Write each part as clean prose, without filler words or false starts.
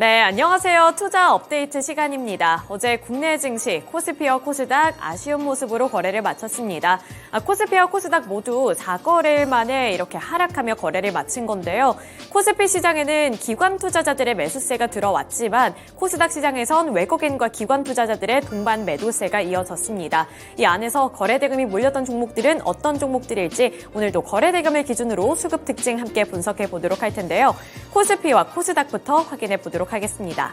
네, 안녕하세요. 투자 업데이트 시간입니다. 어제 국내 증시 코스피와 코스닥 아쉬운 모습으로 거래를 마쳤습니다. 코스피와 코스닥 모두 4거래일 만에 이렇게 하락하며 거래를 마친 건데요. 코스피 시장에는 기관 투자자들의 매수세가 들어왔지만 코스닥 시장에선 외국인과 기관 투자자들의 동반 매도세가 이어졌습니다. 이 안에서 거래대금이 몰렸던 종목들은 어떤 종목들일지 오늘도 거래대금을 기준으로 수급 특징 함께 분석해 보도록 할 텐데요. 코스피와 코스닥부터 확인해 보도록 하겠습니다.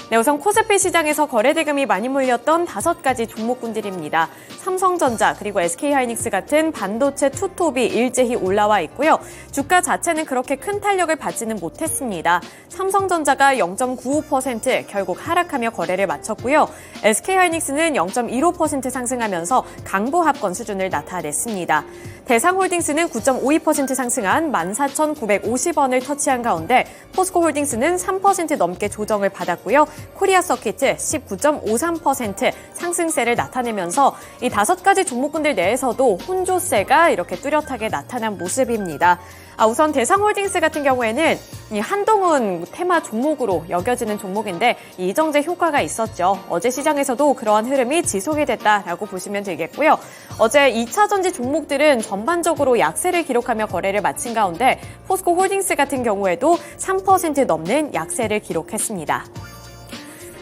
네, 우선 코스피 시장에서 거래대금이 많이 몰렸던 5가지 종목군들입니다. 삼성전자 그리고 SK하이닉스 같은 반도체 투톱이 일제히 올라와 있고요. 주가 자체는 그렇게 큰 탄력을 받지는 못했습니다. 삼성전자가 0.95% 결국 하락하며 거래를 마쳤고요. SK하이닉스는 0.15% 상승하면서 강보합권 수준을 나타냈습니다. 대상홀딩스는 9.52% 상승한 14,950원을 터치한 가운데 포스코홀딩스는 3% 넘게 조정을 받았고요. 코리아서키트 19.53% 상승세를 나타내면서 이 5가지 종목군들 내에서도 혼조세가 이렇게 뚜렷하게 나타난 모습입니다. 우선 대상홀딩스 같은 경우에는 이 한동훈 테마 종목으로 여겨지는 종목인데 이정제 효과가 있었죠. 어제 시장에서도 그러한 흐름이 지속이 됐다라고 보시면 되겠고요. 어제 2차전지 종목들은 전반적으로 약세를 기록하며 거래를 마친 가운데 포스코홀딩스 같은 경우에도 3% 넘는 약세를 기록했습니다.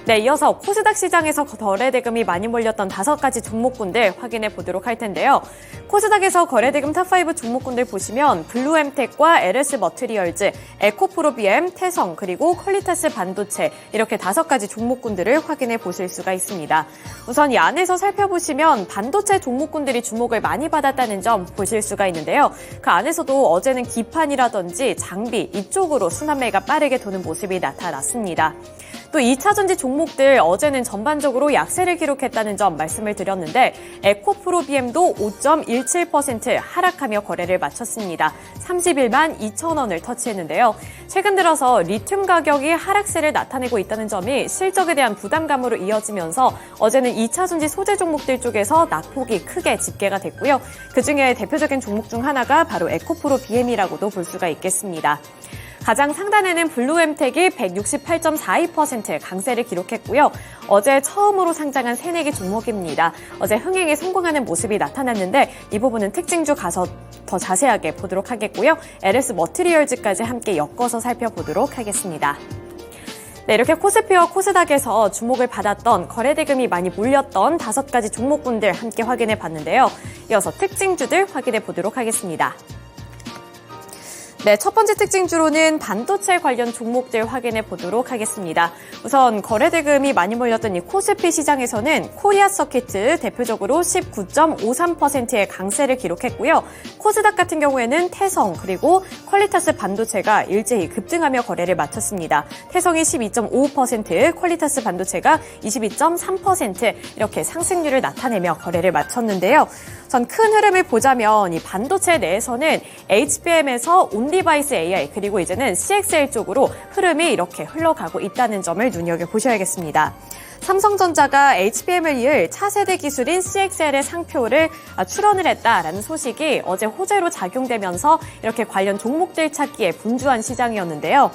네, 이어서 코스닥 시장에서 거래대금이 많이 몰렸던 5가지 종목군들 확인해 보도록 할 텐데요. 코스닥에서 거래대금 탑5 종목군들 보시면 블루엠텍과 LS머트리얼즈, 에코프로비엠, 태성, 그리고 퀄리타스 반도체 이렇게 5가지 종목군들을 확인해 보실 수가 있습니다. 우선 이 안에서 살펴보시면 반도체 종목군들이 주목을 많이 받았다는 점 보실 수가 있는데요. 그 안에서도 어제는 기판이라든지 장비 이쪽으로 순환매가 빠르게 도는 모습이 나타났습니다. 또 2차전지 종목들 어제는 전반적으로 약세를 기록했다는 점 말씀을 드렸는데 에코프로비엠도 5.17% 하락하며 거래를 마쳤습니다. 31만 2천 원을 터치했는데요. 최근 들어서 리튬 가격이 하락세를 나타내고 있다는 점이 실적에 대한 부담감으로 이어지면서 어제는 2차전지 소재 종목들 쪽에서 낙폭이 크게 집계가 됐고요. 그중에 대표적인 종목 중 하나가 바로 에코프로비엠이라고도 볼 수가 있겠습니다. 가장 상단에는 블루엠텍이 168.42% 강세를 기록했고요. 어제 처음으로 상장한 새내기 종목입니다. 어제 흥행에 성공하는 모습이 나타났는데 이 부분은 특징주 가서 더 자세하게 보도록 하겠고요. LS머트리얼즈까지 함께 엮어서 살펴보도록 하겠습니다. 네, 이렇게 코스피와 코스닥에서 주목을 받았던 거래대금이 많이 몰렸던 5가지 종목군들 함께 확인해 봤는데요. 이어서 특징주들 확인해 보도록 하겠습니다. 네, 첫 번째 특징주로는 반도체 관련 종목들 확인해 보도록 하겠습니다. 우선 거래대금이 많이 몰렸던 이 코스피 시장에서는 코리아서키트 대표적으로 19.53%의 강세를 기록했고요. 코스닥 같은 경우에는 태성 그리고 퀄리타스 반도체가 일제히 급등하며 거래를 마쳤습니다. 태성이 12.55%, 퀄리타스 반도체가 22.3% 이렇게 상승률을 나타내며 거래를 마쳤는데요. 우선 큰 흐름을 보자면 이 반도체 내에서는 HBM에서 온디바이스 AI 그리고 이제는 CXL 쪽으로 흐름이 이렇게 흘러가고 있다는 점을 눈여겨보셔야겠습니다. 삼성전자가 HBM을 이을 차세대 기술인 CXL의 상표를 출원을 했다라는 소식이 어제 호재로 작용되면서 이렇게 관련 종목들 찾기에 분주한 시장이었는데요.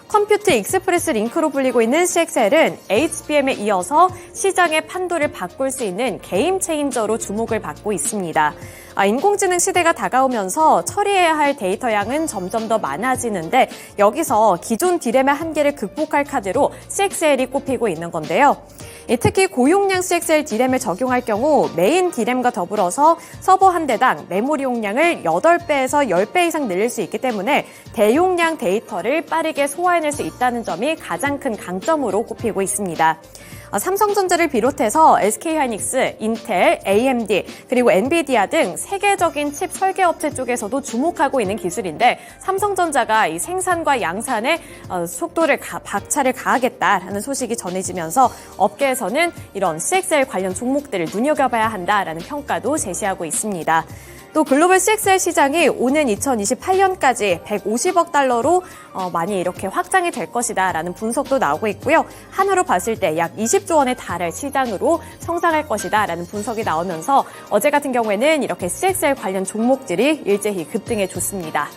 컴퓨트 익스프레스 링크로 불리고 있는 CXL은 HBM에 이어서 시장의 판도를 바꿀 수 있는 게임 체인저로 주목을 받고 있습니다. 인공지능 시대가 다가오면서 처리해야 할 데이터 양은 점점 더 많아지는데 여기서 기존 디램의 한계를 극복할 카드로 CXL이 꼽히고 있는 건데요. 특히 고용량 CXL 디램을 적용할 경우 메인 디램과 더불어서 서버 한 대당 메모리 용량을 8배에서 10배 이상 늘릴 수 있기 때문에 대용량 데이터를 빠르게 소화해낼 수 있다는 점이 가장 큰 강점으로 꼽히고 있습니다. 삼성전자를 비롯해서 SK하이닉스, 인텔, AMD, 그리고 엔비디아 등 세계적인 칩 설계 업체 쪽에서도 주목하고 있는 기술인데 삼성전자가 이 생산과 양산에 속도를 박차를 가하겠다라는 소식이 전해지면서 업계에서는 이런 CXL 관련 종목들을 눈여겨봐야 한다라는 평가도 제시하고 있습니다. 또 글로벌 CXL 시장이 오는 2028년까지 150억 달러로 많이 이렇게 확장이 될 것이다라는 분석도 나오고 있고요. 한화로 봤을 때 약 20조 원에 달할 시장으로 성장할 것이다라는 분석이 나오면서 어제 같은 경우에는 이렇게 CXL 관련 종목들이 일제히 급등해 줬습니다.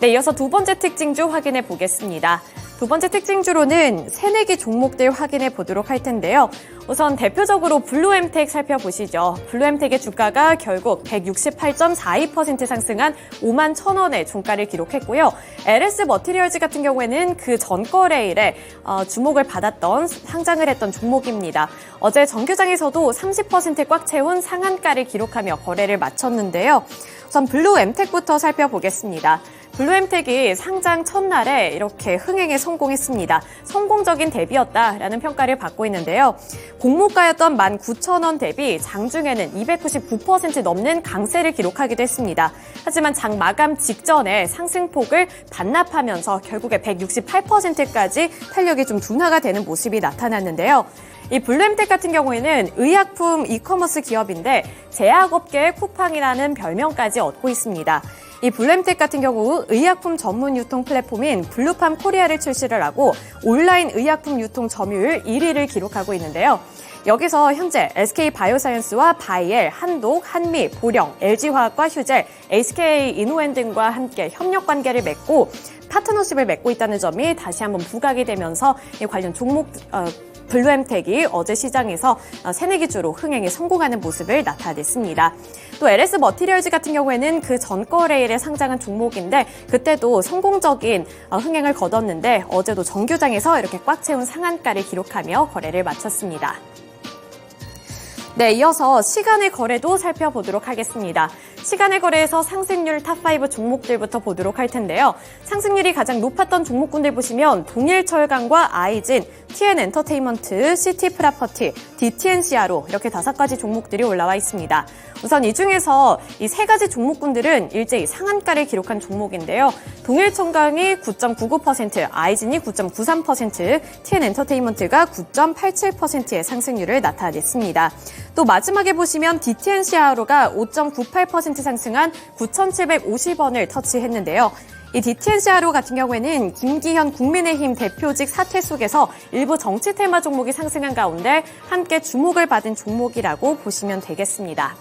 네, 이어서 두 번째 특징주 확인해 보겠습니다. 두 번째 특징주로는 새내기 종목들 확인해 보도록 할 텐데요. 우선 대표적으로 블루엠텍 살펴보시죠. 블루엠텍의 주가가 결국 168.42% 상승한 51,000원의 종가를 기록했고요. LS 머티리얼즈 같은 경우에는 그 전 거래일에 주목을 받았던 상장을 했던 종목입니다. 어제 정규장에서도 30% 꽉 채운 상한가를 기록하며 거래를 마쳤는데요. 우선 블루엠텍부터 살펴보겠습니다. 블루엠텍이 상장 첫날에 이렇게 흥행에 성공했습니다. 성공적인 대비였다라는 평가를 받고 있는데요. 공모가였던 19,000원 대비 장중에는 299% 넘는 강세를 기록하기도 했습니다. 하지만 장 마감 직전에 상승폭을 반납하면서 결국에 168%까지 탄력이 좀 둔화가 되는 모습이 나타났는데요. 이 블루엠텍 같은 경우에는 의약품 이커머스 기업인데 제약업계의 쿠팡이라는 별명까지 얻고 있습니다. 이 블루엠텍 같은 경우 의약품 전문 유통 플랫폼인 블루팜 코리아를 출시를 하고 온라인 의약품 유통 점유율 1위를 기록하고 있는데요. 여기서 현재 SK바이오사이언스와 바이엘, 한독, 한미, 보령, LG화학과 휴젤, SK이노엔 등과 함께 협력 관계를 맺고 파트너십을 맺고 있다는 점이 다시 한번 부각이 되면서 이 관련 종목 블루엠텍이 어제 시장에서 새내기주로 흥행에 성공하는 모습을 나타냈습니다. 또 LS 머티리얼즈 같은 경우에는 그 전 거래일에 상장한 종목인데 그때도 성공적인 흥행을 거뒀는데 어제도 정규장에서 이렇게 꽉 채운 상한가를 기록하며 거래를 마쳤습니다. 네, 이어서 시간의 거래도 살펴보도록 하겠습니다. 시간의 거래에서 상승률 탑5 종목들부터 보도록 할 텐데요. 상승률이 가장 높았던 종목군들 보시면 동일철강과 아이진, TN엔터테인먼트, 시티프라퍼티, DTNCRO 이렇게 5가지 종목들이 올라와 있습니다. 우선 이 중에서 이 3가지 종목군들은 일제히 상한가를 기록한 종목인데요. 동일철강이 9.99%, 아이진이 9.93%, TN엔터테인먼트가 9.87%의 상승률을 나타냈습니다. 또 마지막에 보시면 DTNCRO가 5.98% 상승한 9,750원을 터치했는데요. 이 DTNCRO 같은 경우에는 김기현 국민의힘 대표직 사퇴 속에서 일부 정치 테마 종목이 상승한 가운데 함께 주목을 받은 종목이라고 보시면 되겠습니다.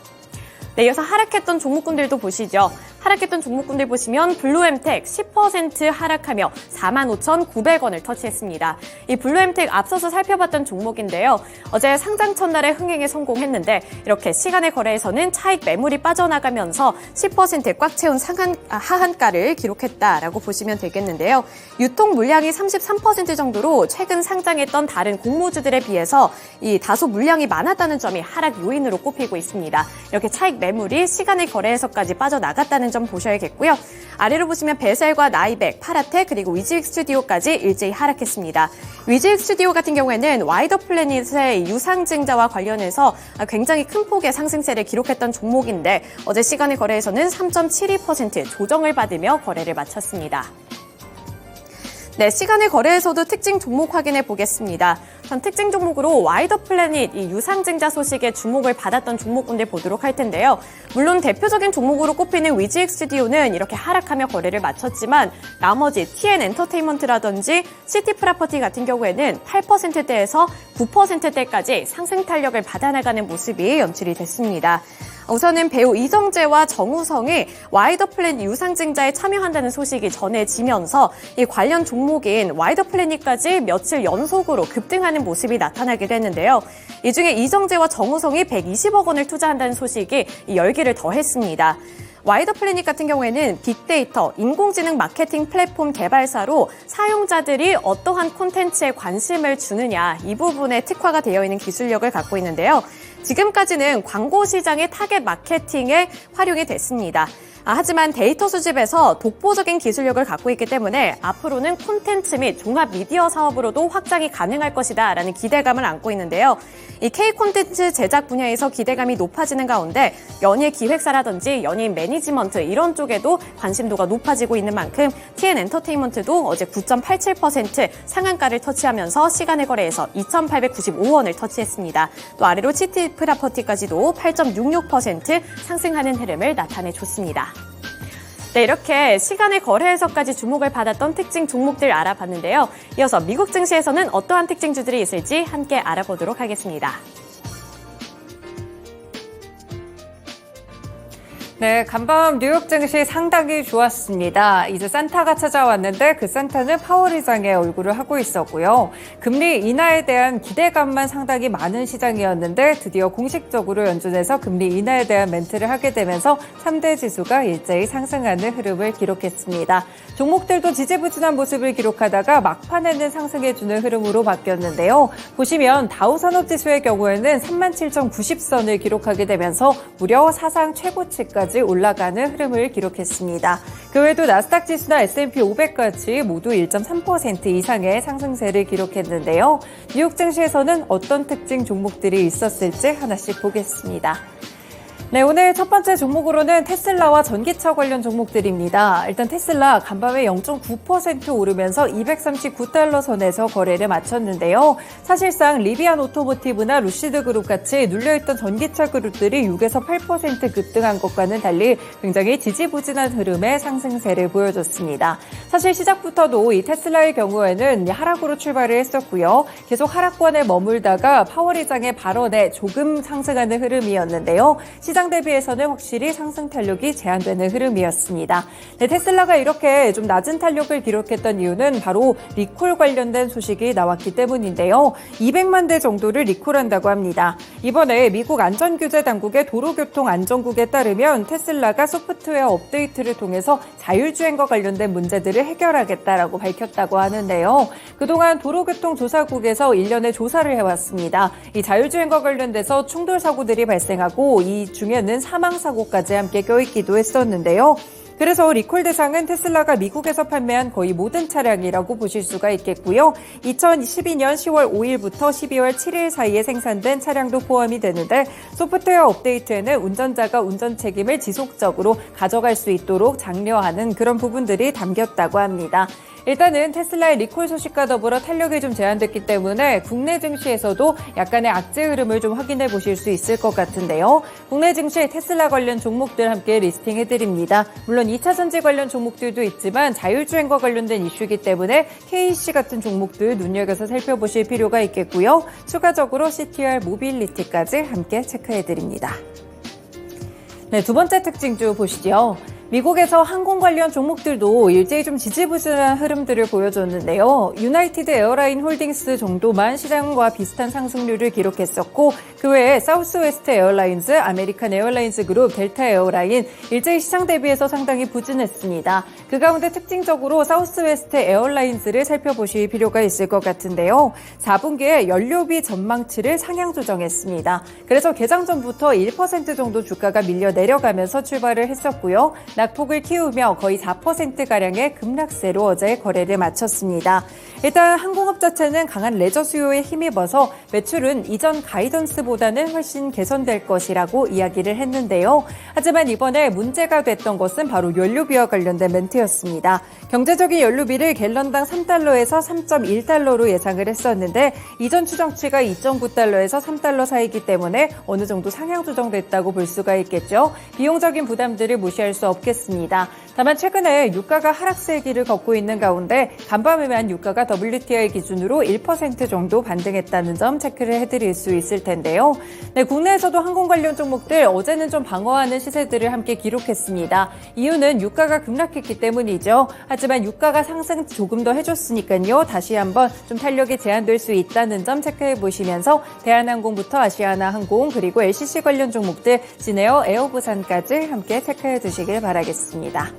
네, 이어서 하락했던 종목군들도 보시죠. 하락했던 종목군들 보시면 블루엠텍 10% 하락하며 45,900원을 터치했습니다. 이 블루엠텍 앞서서 살펴봤던 종목인데요. 어제 상장 첫날에 흥행에 성공했는데 이렇게 시간의 거래에서는 차익 매물이 빠져나가면서 10% 꽉 채운 하한가를 기록했다라고 보시면 되겠는데요. 유통 물량이 33% 정도로 최근 상장했던 다른 공모주들에 비해서 이 다소 물량이 많았다는 점이 하락 요인으로 꼽히고 있습니다. 이렇게 차익 매물이 시간의 거래에서까지 빠져나갔다는 점 보셔야겠고요. 아래로 보시면 베셀과 나이백, 파라텍 그리고 위즈익 스튜디오까지 일제히 하락했습니다. 위즈익 스튜디오 같은 경우에는 와이더 플래닛의 유상증자와 관련해서 굉장히 큰 폭의 상승세를 기록했던 종목인데 어제 시간의 거래에서는 3.72% 조정을 받으며 거래를 마쳤습니다. 네, 시간의 거래에서도 특징 종목 확인해 보겠습니다. 전 특징 종목으로 와이더 플래닛 이 유상증자 소식에 주목을 받았던 종목군들 보도록 할 텐데요. 물론 대표적인 종목으로 꼽히는 위즈익 스튜디오는 이렇게 하락하며 거래를 마쳤지만 나머지 TN엔터테인먼트라든지 시티프라퍼티 같은 경우에는 8%대에서 9%대까지 상승 탄력을 받아나가는 모습이 연출이 됐습니다. 우선은 배우 이정재와 정우성이 와이더 플래닛 유상증자에 참여한다는 소식이 전해지면서 이 관련 종목인 와이더 플래닛까지 며칠 연속으로 급등하는 모습이 나타나게 됐는데요. 이 중에 이정재와 정우성이 120억 원을 투자한다는 소식이 열기를 더했습니다. 와이더 플래닛 같은 경우에는 빅데이터, 인공지능 마케팅 플랫폼 개발사로 사용자들이 어떠한 콘텐츠에 관심을 주느냐 이 부분에 특화가 되어 있는 기술력을 갖고 있는데요. 지금까지는 광고 시장의 타겟 마케팅에 활용이 됐습니다. 하지만 데이터 수집에서 독보적인 기술력을 갖고 있기 때문에 앞으로는 콘텐츠 및 종합 미디어 사업으로도 확장이 가능할 것이다라는 기대감을 안고 있는데요. 이 K 콘텐츠 제작 분야에서 기대감이 높아지는 가운데 연예 기획사라든지 연예인 매니지먼트 이런 쪽에도 관심도가 높아지고 있는 만큼 TN엔터테인먼트도 어제 9.87% 상한가를 터치하면서 시간의 거래에서 2,895원을 터치했습니다. 또 아래로 시티프라퍼티까지도 8.66% 상승하는 흐름을 나타내줬습니다. 네, 이렇게 시간의 거래에서까지 주목을 받았던 특징 종목들 알아봤는데요. 이어서 미국 증시에서는 어떠한 특징주들이 있을지 함께 알아보도록 하겠습니다. 네, 간밤 뉴욕 증시 상당히 좋았습니다. 이제 산타가 찾아왔는데 그 산타는 파월 의장의 얼굴을 하고 있었고요. 금리 인하에 대한 기대감만 상당히 많은 시장이었는데 드디어 공식적으로 연준에서 금리 인하에 대한 멘트를 하게 되면서 3대 지수가 일제히 상승하는 흐름을 기록했습니다. 종목들도 지지부진한 모습을 기록하다가 막판에는 상승해주는 흐름으로 바뀌었는데요. 보시면 다우산업지수의 경우에는 37,090선을 기록하게 되면서 무려 사상 최고치까지 올라가는 흐름을 기록했습니다. 그 외에도 나스닥 지수나 S&P 500까지 모두 1.3% 이상의 상승세를 기록했는데요. 뉴욕 증시에서는 어떤 특징 종목들이 있었을지 하나씩 보겠습니다. 네, 오늘 첫 번째 종목으로는 테슬라와 전기차 관련 종목들입니다. 일단 테슬라 간밤에 0.9% 오르면서 239달러 선에서 거래를 마쳤는데요. 사실상 리비안 오토모티브나 루시드 그룹 같이 눌려있던 전기차 그룹들이 6에서 8% 급등한 것과는 달리 굉장히 지지부진한 흐름의 상승세를 보여줬습니다. 사실 시작부터도 이 테슬라의 경우에는 하락으로 출발을 했었고요. 계속 하락권에 머물다가 파월 의장의 발언에 조금 상승하는 흐름이었는데요. 시장 대비해서는 확실히 상승 탄력이 제한되는 흐름이었습니다. 네, 테슬라가 이렇게 좀 낮은 탄력을 기록했던 이유는 바로 리콜 관련된 소식이 나왔기 때문인데요. 200만 대 정도를 리콜한다고 합니다. 이번에 미국 안전규제 당국의 도로교통안전국에 따르면 테슬라가 소프트웨어 업데이트를 통해서 자율주행과 관련된 문제들을 해결하겠다라고 밝혔다고 하는데요. 그동안 도로교통조사국에서 1년의 조사를 해왔습니다. 이 자율주행과 관련돼서 충돌 사고들이 발생하고 이 중에는 사망사고까지 함께 껴있기도 했었는데요. 그래서 리콜 대상은 테슬라가 미국에서 판매한 거의 모든 차량이라고 보실 수가 있겠고요. 2012년 10월 5일부터 12월 7일 사이에 생산된 차량도 포함이 되는데 소프트웨어 업데이트에는 운전자가 운전 책임을 지속적으로 가져갈 수 있도록 장려하는 그런 부분들이 담겼다고 합니다. 일단은 테슬라의 리콜 소식과 더불어 탄력이 좀 제한됐기 때문에 국내 증시에서도 약간의 악재 흐름을 좀 확인해 보실 수 있을 것 같은데요. 국내 증시 테슬라 관련 종목들 함께 리스팅해드립니다. 물론 2차 전지 관련 종목들도 있지만 자율주행과 관련된 이슈이기 때문에 KC 같은 종목들 눈여겨서 살펴보실 필요가 있겠고요. 추가적으로 CTR 모빌리티까지 함께 체크해드립니다. 네, 두 번째 특징주 보시죠. 미국에서 항공 관련 종목들도 일제히 좀 지지부진한 흐름들을 보여줬는데요. 유나이티드 에어라인 홀딩스 정도만 시장과 비슷한 상승률을 기록했었고 그 외에 사우스웨스트 에어라인즈, 아메리칸 에어라인즈 그룹, 델타 에어라인 일제히 시장 대비해서 상당히 부진했습니다. 그 가운데 특징적으로 사우스웨스트 에어라인즈를 살펴보실 필요가 있을 것 같은데요. 4분기에 연료비 전망치를 상향 조정했습니다. 그래서 개장 전부터 1% 정도 주가가 밀려 내려가면서 출발을 했었고요. 낙폭을 키우며 거의 4%가량의 급락세로 어제 거래를 마쳤습니다. 일단 항공업 자체는 강한 레저 수요에 힘입어서 매출은 이전 가이던스보다는 훨씬 개선될 것이라고 이야기를 했는데요. 하지만 이번에 문제가 됐던 것은 바로 연료비와 관련된 멘트였습니다. 경제적인 연료비를 갤런당 3달러에서 3.1달러로 예상을 했었는데 이전 추정치가 2.9달러에서 3달러 사이이기 때문에 어느 정도 상향 조정됐다고 볼 수가 있겠죠. 비용적인 부담들을 무시할 수 없겠습니다. 다만 최근에 유가가 하락세의 길을 걷고 있는 가운데 간밤에만 유가가 WTI 기준으로 1% 정도 반등했다는 점 체크를 해드릴 수 있을 텐데요. 네, 국내에서도 항공 관련 종목들 어제는 좀 방어하는 시세들을 함께 기록했습니다. 이유는 유가가 급락했기 때문이죠. 하지만 유가가 상승 조금 더 해줬으니까요. 다시 한번 좀 탄력이 제한될 수 있다는 점 체크해 보시면서 대한항공부터 아시아나항공 그리고 LCC 관련 종목들 진에어, 에어부산까지 함께 체크해 두시길 바라겠습니다.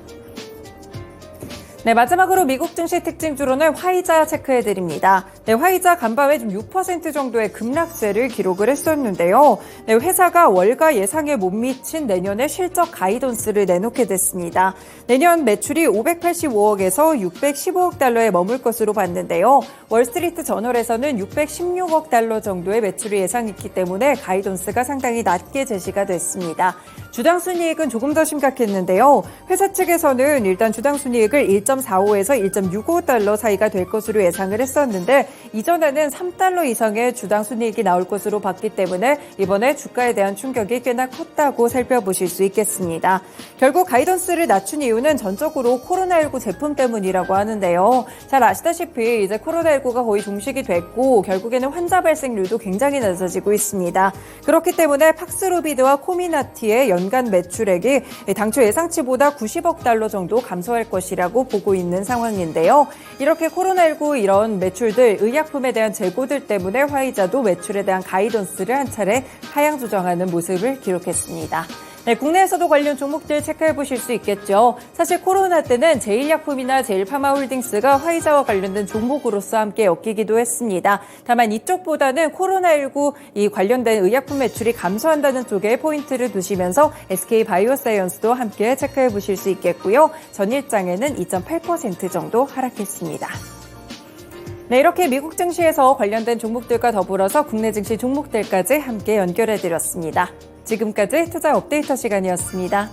네, 마지막으로 미국 증시 특징주로는 화이자 체크해드립니다. 네, 화이자 간밤에 좀 6% 정도의 급락세를 기록을 했었는데요. 네, 회사가 월가 예상에 못 미친 내년의 실적 가이던스를 내놓게 됐습니다. 내년 매출이 585억에서 615억 달러에 머물 것으로 봤는데요. 월스트리트 저널에서는 616억 달러 정도의 매출이 예상했기 때문에 가이던스가 상당히 낮게 제시가 됐습니다. 주당 순이익은 조금 더 심각했는데요. 회사 측에서는 일단 주당 순이익을 1.45에서 1.65달러 사이가 될 것으로 예상을 했었는데 이전에는 3달러 이상의 주당 순이익이 나올 것으로 봤기 때문에 이번에 주가에 대한 충격이 꽤나 컸다고 살펴보실 수 있겠습니다. 결국 가이던스를 낮춘 이유는 전적으로 코로나19 제품 때문이라고 하는데요. 잘 아시다시피 이제 코로나19가 거의 종식이 됐고 결국에는 환자 발생률도 굉장히 낮아지고 있습니다. 그렇기 때문에 팍스로비드와 코미나티의 연간 매출액이 당초 예상치보다 90억 달러 정도 감소할 것이라고 보고 있는 상황인데요. 이렇게 코로나19 이런 매출들, 의약품에 대한 재고들 때문에 화이자도 매출에 대한 가이던스를 한 차례 하향 조정하는 모습을 기록했습니다. 네, 국내에서도 관련 종목들 체크해 보실 수 있겠죠. 사실 코로나 때는 제일약품이나 제일파마홀딩스가 화이자와 관련된 종목으로서 함께 엮이기도 했습니다. 다만 이쪽보다는 코로나19 이 관련된 의약품 매출이 감소한다는 쪽에 포인트를 두시면서 SK바이오사이언스도 함께 체크해 보실 수 있겠고요. 전일장에는 2.8% 정도 하락했습니다. 네, 이렇게 미국 증시에서 관련된 종목들과 더불어서 국내 증시 종목들까지 함께 연결해 드렸습니다. 지금까지 투자 업데이터 시간이었습니다.